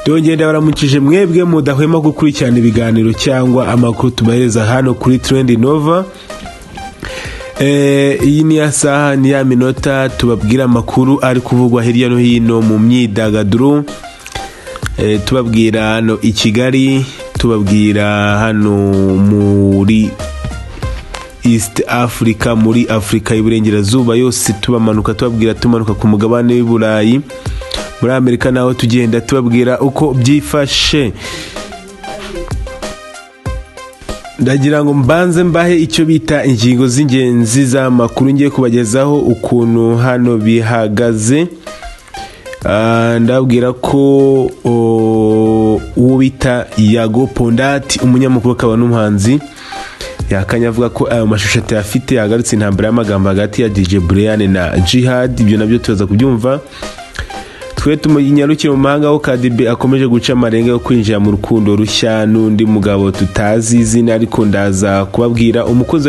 Ndongera baramukije mwebwe mudahwema gukurikirana ibiganiro cyangwa amakuru tubahereza hano kuri Trend Nova. Iyi ni ya saha ni ya minota tubabwira amakuru ari kuvugwa hirya no hino mu myidagaduro. Tubabwira hano i Kigali, tubabwira hano muri East Africa, muri Afrika y'Iburengerazuba yose, tumanuka ku mugabane w'Iburayi, muri Amerika naho tugenda tubabwira uko byifashe. Ndagira ngo mbanze mbahe icyo bita ingingo z'ingenzi z'amakuru ngiye kubagezaho ukuntu hano bihagaze. Ndabwira ko uwo bita Yago Pondati, umunyamakuru akaba n'umuhanzi, yakanya avuga ko ayo mashusho atafite yagarutse intambara y'amagambo hagati ya DJ Brian na Jihad. Ibyo nabyo tuza kubyumva. Twe tumunyarukire mu mahanga aho Kadibe akomeje guca amarenga yo kwinjira mu rukundo rushya n'undi mugabo tutazi izina, ariko ndaza kubabwira umukozi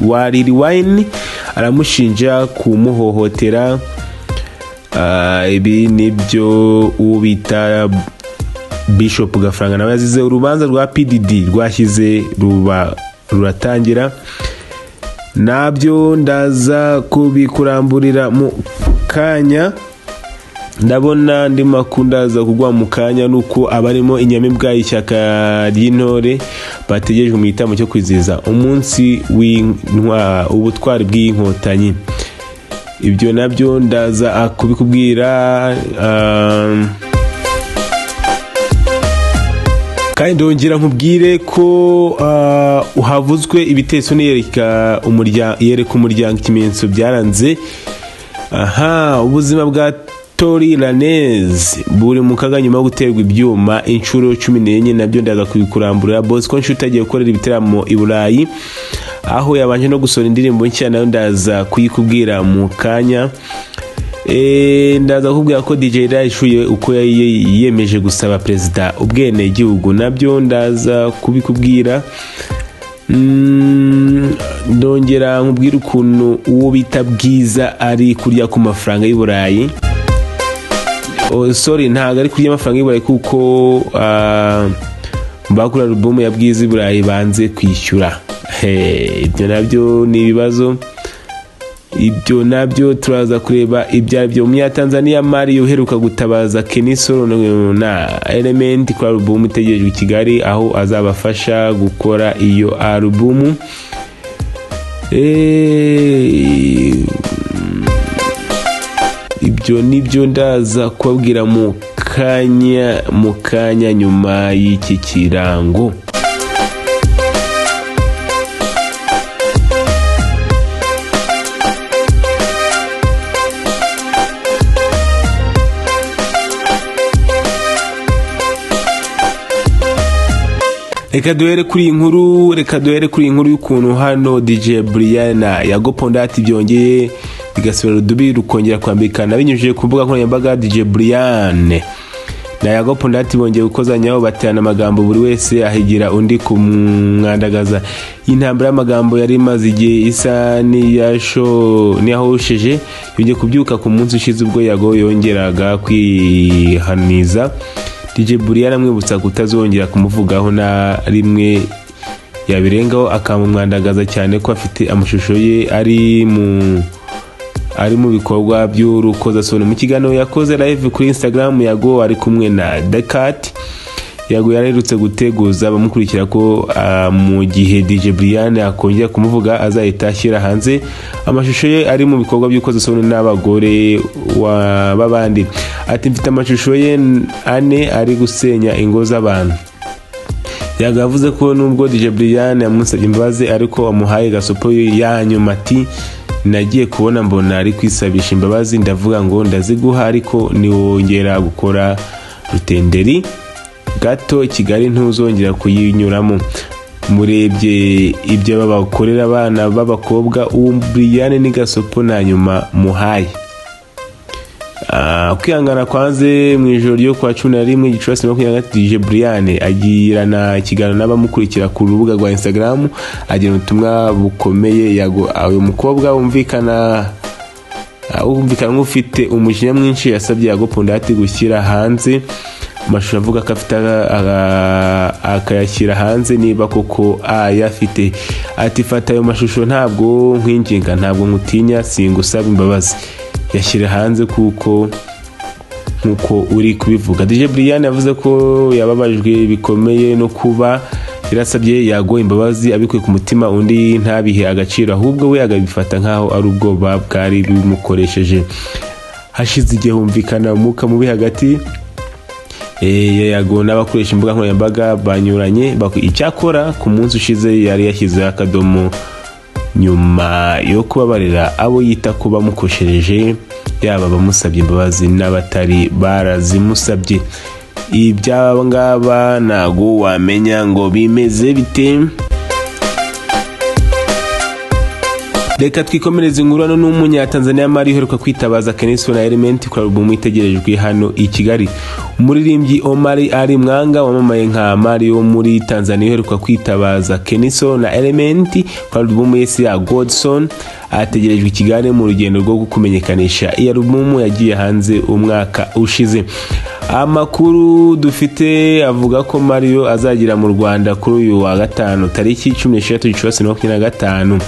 wa Lil Wayne aramushinja kumuhohotera. Ibi nibyo ubita Bishop Gafaranga nawe yazize. Urubanza rwa PDD rwashyize ruratangira, nabyo ndaza kubikuramburira mu kanya. Ndabona ndi makundaza kugwa mu kanya nuko abarimo inyamibwa y'ishyaka ry'intore bategereje mu gitamo cyo kwizihiza umunsi w'ubutwari bw'inkotanyi. Ibyo nabyo ndaza kubikubwira. Kandi ndongera nkubwire ko uhavuzwe ibiteso niyereka umuryango ikimenyetso byaranze ubuzima bwa Tory Lanez buri mu kaga nyuma yo guterwa ibyuma inshuro 14. Nabyo ndaza kubikurambura. Bosco Nshuti agiye gukorera ibitaramo i Burayi, aho yabanje no gusora indirimbo nshya, nayo ndaza kuyikubwira mu kanya. Ndaza kukubwira ko DJ Rayishuye uko yiyemeje gusaba perezida ubwene igihugu, nabyo ndaza kubikubwira. Ndongera nkubwira ukuntu uwo bita Bwiza ari kurya ku mafaranga y'u Burayi. Ntago ari kurya amafaranga y'u Burayi kuko bakora album ya Bwiza i Burayi banze kwishyura. Ibyo nabyo ni ibibazo. Ibyo nabyo turaza kureba ibyabyo. Mu Tanzania Mario uheruka gutabaza Kenny Solo na Element kwa album itegerejwe i Kigali, aho azabafasha gukora iyo album. Ibyo nibyo ndaza kubabwira mu kanya nyuma y'iki kirango. Reka duhere kuri inkuru y'ukuntu hano DJ Brian na Yago Pondati byongeye bigasubira rudubi rukongera kwambikana binyujije ku mbuga nkoranyambaga. DJ Brian na Yago Pondati bongeye gukozanyaho, baterana amagambo, buri wese ahigira undi kumwandagaza. Intambara y'amagambo yari imaze igihe isa niyahosheje yongeye kubyuka ku munsi ushize ubwo Yago yongeraga kwihaniza DJ Brian amwibutsa kutazongera kumuvugaho na rimwe, yabirengaho akamumwandagaza cyane ko afite amashusho ye ari mu bikorwa by'urukozasoni. Mu kiganiro yakoze live kuri Instagram, Yago ari kumwe na Decat. Yago yarerutse guteguza abamukurikira ko mu gihe DJ Brian akongera kumuvuga azahita ashyira hanze amashusho ye ari mu bikorwa by'urukozasoni n'abagore b'abandi. Ati mfite amashusho ye 4 ari gusenya ingo z'abantu. Yago yavuze ko nubwo DJ Brian yamusabye imbabazi ariko amuhaye gasopo ya nyuma. Ati nagiye kubona mbona ari kwisabisha imbabazi, ndavuga ngo ndaziguha ariko niwongera gukora rutenderi gato Kigali ntuzongera kuyinyuramo. Murebye ibyo babakorera abana b'abakobwa, uwo Brian ni gasopo na nyuma muhaye. Kwihangana kwanze mu ijoro ryo kwa 11 Gicurasi 2023 DJ Brian agirana ikiganiro n'abamukurikira ku rubuga rwa Instagram, agira ubutumwa bukomeye. Yago uyu mukobwa wumvikana nk'ufite umujinya mwinshi yasabye Yago Pondati gushyira hanze amashusho avuga ko afite akayashyira hanze niba koko ayafite. Ati fata ayo mashusho ntabwo nkwinginga, ntabwo nkutinya, singusaba imbabazi, yashyira hanze kuko nkuko uri kubivuga. DJ Brian yavuze ko yababajwe bikomeye no kuba yarasabye Yago imbabazi abikuye ku mutima, undi ntabihe agaciro, ahubwo we agabifata nkaho ari ubwoba bwari bimukoresheje. Hashize igihe humvikana umuka mubi hagati Yago n'abakoresha imbuga nkoranyambaga banyuranye. Icyakora ku munsi ushize yari yashyize akadomo nyuma yo kubabarira abo yita ko bamukoshereje, yaba bamusabye imbabazi n'abatari barazimusabye. Ibyaba ngaba ntago wamenya ngo bimeze bite. Reka twikomereze inkuru n'umunyatanzania Mario uheruka kwitabaza Keniso na Element kuri album itegerejwe hano i Kigali. Umuririmbyi Omar Ali Mwanga wamamaye nka Mario muri Tanzania uheruka kwitabaza Keniso na Element kuri album yesi ya Godson ategerejwe i Kigali mu rugendo rwo kumenyekanisha iyi album yagiye hanze umwaka ushize. Amakuru dufite avuga ko Mario azagira mu Rwanda kuri uyu wa gatanu tariki 16 Gicurasi 2025.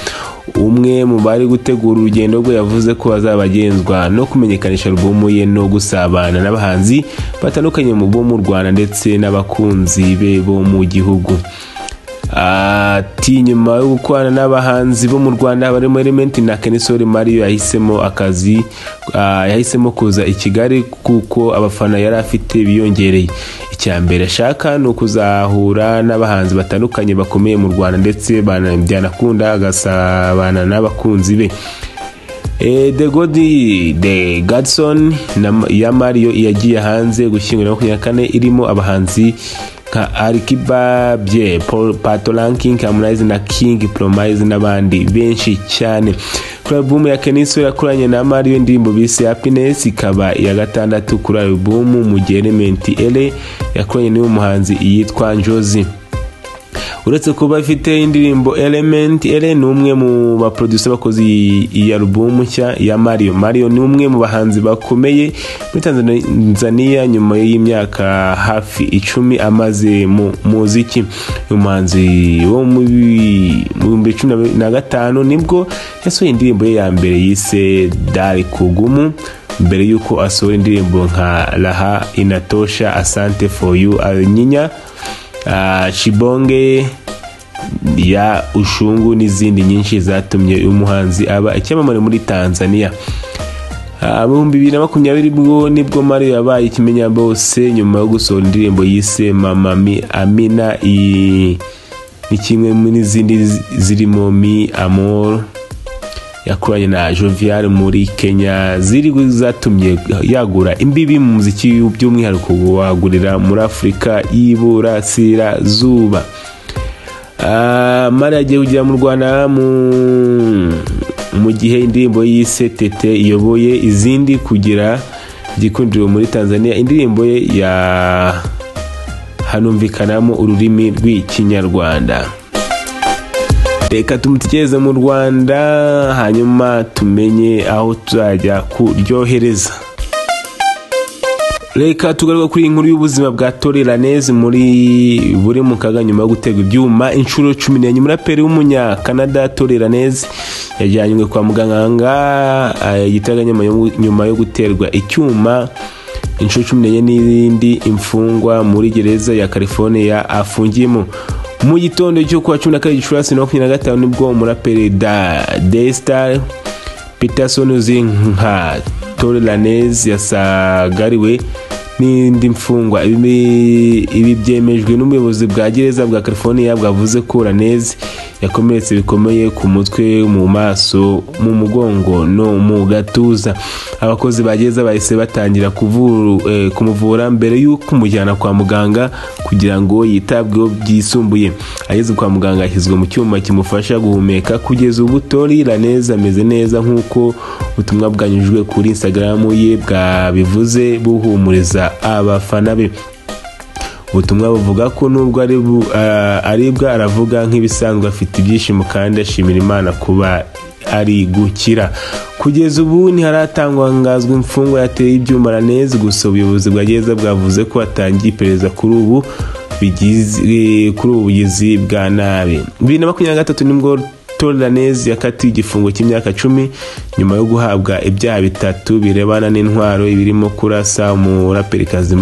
Umwe mu bari gutegura urugendo rwe yavuze ko azabagenzwa no kumenyekanisha album ye no gusabana n'abahanzi batandukanye mu bo mu Rwanda ndetse n'abakunzi be bo mu gihugu. Ati nyuma yo gukorana n'abahanzi bo mu Rwanda barimo Element na Keniso, Mario yahisemo kuza i Kigali kuko abafana yari afite biyongereye. Icyambere ashaka no kuzahura n'abahanzi batandukanye bakomeye mu Rwanda ndetse byanakunda agasabana n'abakunzi be. The Godson ya Mario yagiye hanze gushyingura 24 irimo abahanzi nka Alikiba, Paul Pato Ranking, Harmonize na King Promise n'abandi benshi cyane. Kuri album ya Keniso yakoranye na Mario indirimbo bise Happiness ikaba iya gatandatu kuri album, mu gihe Element Ele yakoranye n'uyu muhanzi yitwa Njozi. Uretse kuba afite indirimbo Element, Ele ni umwe mu ba producer bakoze iyi album nshya ya Mario. Mario ni umwe mu bahanzi bakomeye muri Tanzania nyuma y'imyaka hafi 10 amaze mu muziki. Uyu muhanzi wo mu 2015 nibwo yasohoye indirimbo ye ya mbere yise Dari Kugumu, mbere yuko asohora indirimbo nka Raha Inatosha, Asante for you, Nyinya, Chibonge ya Ushungu n'izindi nyinshi zatumye uyu muhanzi aba icyamamare muri Tanzania. Mu 2020 bwo nibwo Mario yabaye ikimenya bose nyuma yo gusohora indirimbo yise Mama Amina, ni kimwe muri zindi zirimo Mi Amor yakoranye na Jovial muri Kenya, ziri zatumye yagura imbibi mu muziki by'umwihariko wagurira muri Afrika y'Iburasirazuba. Mario agiye kujya mu Rwanda mu gihe indirimbo yise Tete iyoboye izindi kugira gikundiro muri Tanzania. Indirimbo ye ya hanumvikanamo ururimi rw'Ikinyarwanda. Reka tumutekereze mu Rwanda hanyuma tumenye aho tuzajya kuryohereza. Reka tugaruka kuri inkuru y'ubuzima bwa Tory Lanez buri mu kaga nyuma yo guterwa ibyuma inshuro 14. Umuraperi w'umunya Canada Tory Lanez yajyanywe kwa muganga yitaganya nyuma yo guterwa icyuma inshuro 14 n'indi imfungwa muri gereza ya California afungiyemo. Mu gitondo cyo kwa 12 Gicurasi 2025 nibwo umuraperi Daystar Peterson uzi nka Tory Lanez yasagariwe n'indi mfungwa. Ibi byemejwe n'umuyobozi bwa gereza bwa California bwavuze ko Lanez yakomeretse bikomeye ku mutwe, mu maso, mu mugongo no mu gatuza. Abakozi bageza bahise batangira kumuvura mbere y'uko kumujyana kwa muganga kugira ngo yitabweho byisumbuye. Ageze kwa muganga yashyizwe mu cyuma kimufasha guhumeka. Kugeza ubu Tory Lanez ameze neza nk'uko ubutumwa bwanyujwe kuri Instagram ye bwabivuze buhumuriza abafana be. Ubutumwa buvuga ko nubwo aribwa aravuga nk'ibisanzwe, afite ibyishimo kandi ashimira Imana kuba ari gukira. Kugeza ubu ntiharatangazwa imfungwa yateye ibyuma Ranez, gusa ubuyobozi bwa gereza bwavuze ko hatangiye iperereza kuri ubu bugizi bwa nabi. 2023 nibwo Ranez yakatiwe igifungo cy'imyaka 10 nyuma yo guhabwa ibyaha bitatu birebana n'intwaro ibirimo kurasa umuraperikazi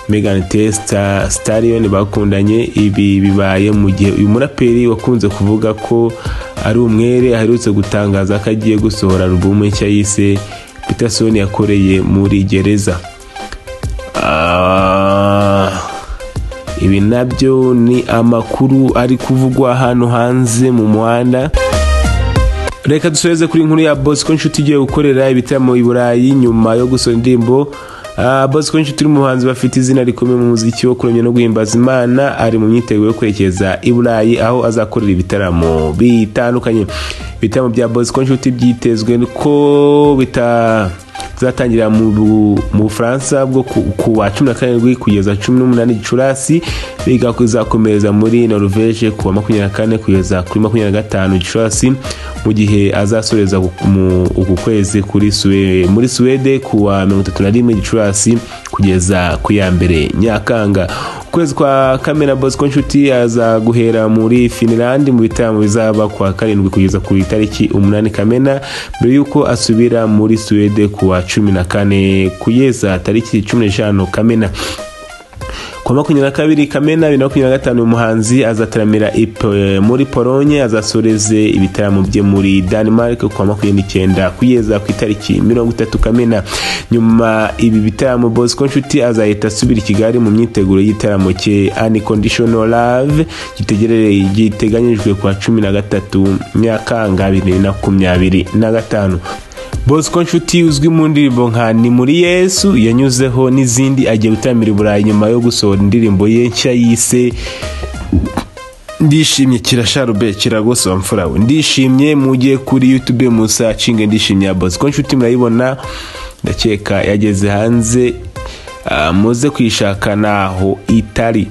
Megan Thee Stallion bakundanye. Ibi bibaye mu gihe uyu muraperi wakunze kuvuga ko ari umwere aherutse gutangaza ko agiye gusohora album nshya yise Peterson yakoreye muri gereza. Ibi nabyo ni amakuru ari kuvugwa hano hanze mu muhanda. Reka dusoreze kuri inkuru ya Bosco Nshuti igiye gukorera ibitaramo i Burayi nyuma yo gusohora indirimbo. Bosco Nshuti umuhanzi bafite izina rikomeye mu muziki wo kuramya no guhimbaza Imana, ari mu myiteguro yo kwerekeza i Burayi aho azakorera ibitaramo bitandukanye. Ibitaramo bya Bosco Nshuti byitezwe ko zatangira mu Bufaransa bwo ku wa 17 kugeza 18 Gicurasi, biga kuzakomereza muri Norvege ku wa 24 kugeza kuri 25 Gicurasi, mu gihe azasoreza uku kwezi muri Swede ku wa 31 Gicurasi kugeza ku ya 1 Nyakanga. Ukwezi kwa Kamena Bosco Nshuti aza guhera muri Finland mu bitaramo bizaba kwa 7 kugeza ku itariki 8 Kamena, mbere yuko asubira muri Swede ku wa 14 kugeza tariki 15 Kamena. Kwa 22 Kamena 2025 umuhanzi azataramira muri Polonye, azasoreze ibitaramo bye muri Denmark kwa 29 kugeza ku itariki 30 Kamena. Nyuma ibi bitaramo Bosco Nshuti azahita asubira i Kigali mu myiteguro y'igitaramo cye Unconditional Love giteganyijwe kwa 13 Nyakanga 2025. Bosco Nshuti uzwi mu ndirimbo nka Ni muri Yesu yanyuzeho n'izindi, agiye gutamira i Burayi nyuma yo gusohora indirimbo ye nshya yise Ndishimye kirasharube kiragose wamfurawe. Ndishimye mugiye kuri YouTube musacinge Ndishimye ya Bosco Nshuti murayibona, ndakeka yageze hanze, muze kwishaka naho itari.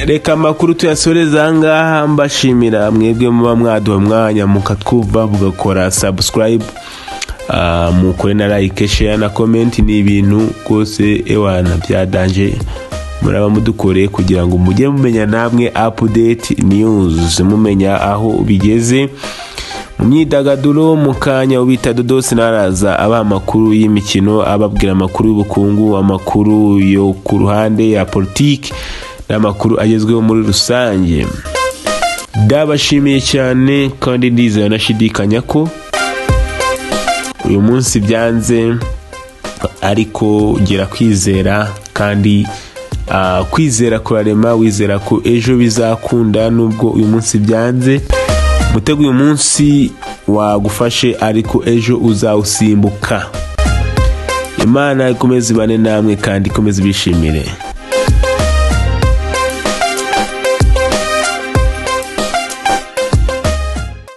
Reka amakuru tuyasoreza ahangaha, mbashimira mwebwe muba mwaduha mwanya mukatwumva mugakora subscribe, mukore na like, share na comment. Ni ibintu rwose ewana byadanje muraba mudukoreye kugira ngo mujye mumenya namwe update news, mumenya aho bigeze mu myidagaduro. Mu kanya ubita Dodos naraza aba amakuru y'imikino, ababwira amakuru y'ubukungu, amakuru yo ku ruhande ya politiki n'amakuru agezweho muri rusange. Ndabashimiye cyane kandi ndizera nashidikanya ko uyu munsi byanze, ariko gira kwizera kandi kwizera kurarema, wizera ko ejo bizakunda nubwo uyu munsi byanze. Mutego uyu munsi wagufashe ariko ejo uzawusimbuka. Imana ikomeze ibane namwe kandi ikomeze bishimire.